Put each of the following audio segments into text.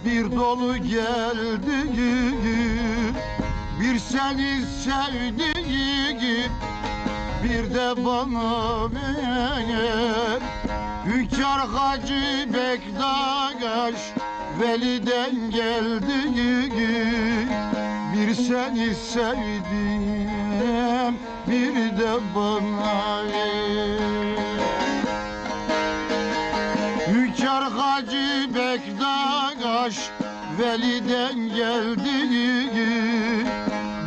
bir dolu geldi, bir seni sevdiği, bir de bana ver. Hünkâr Hacı Bektaş Veli'den geldi, bir seni sevdim, bir de bana ver. Hünkâr Hacı Bektaş Veli'den geldi,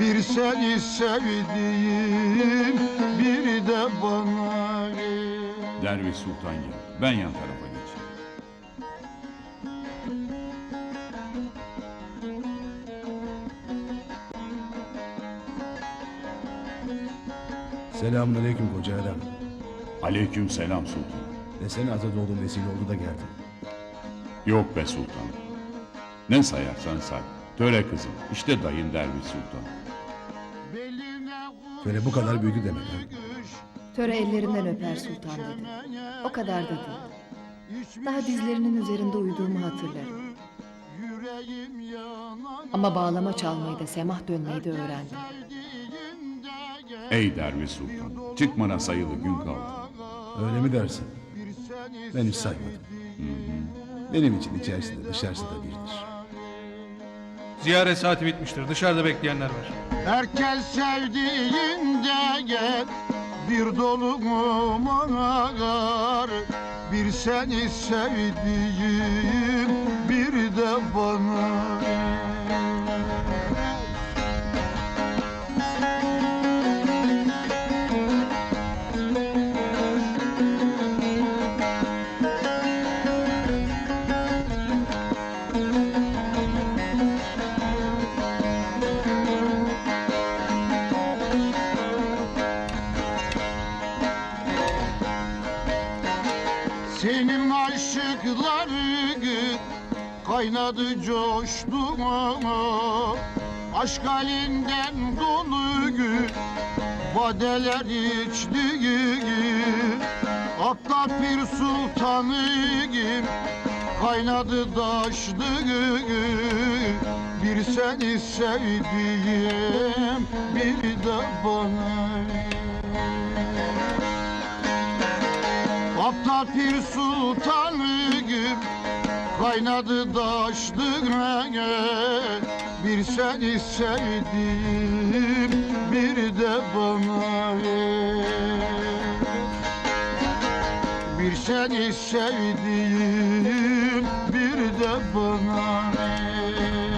bir seni sevdim, bir de bana ver. Derviş Sultan gel. Ben yan tarafa geçeyim. Selamünaleyküm koca adam. Aleyküm selam sultan. Desene Azadoğlu vesile oldu da geldi. Yok be sultan. Ne sayarsan say. Töre kızım. İşte dayın Derviş Sultan. Töre bu kadar büyüdü demek ha. Töre ellerinden öper sultan dedi. O kadar da değil. Daha dizlerinin üzerinde uyuduğumu hatırlarım. Ama bağlama çalmayı da semah dönmeyi de öğrendim. Ey Derviş Sultan. Çıkmana sayılı gün kaldı. Öyle mi dersin? Ben hiç saymadım. Benim için içerisi de dışarısı da birdir. Ziyaret saati bitmiştir. Dışarıda bekleyenler var. Herkes sevdiğinde gel, bir dolu mumalar, bir seni sevdiğim, bir de bana. Senin aşıkları kaynadı coştu, aşk halinden dolu badeler içti. Hatta Pir Sultanım kaynadı taştı, bir seni sevdiğim, bir de bana. Hatta Pir Sultanım kaynadı taştı, bir seni sevdim, bir de bana ver. Bir seni sevdim, bir de bana ver.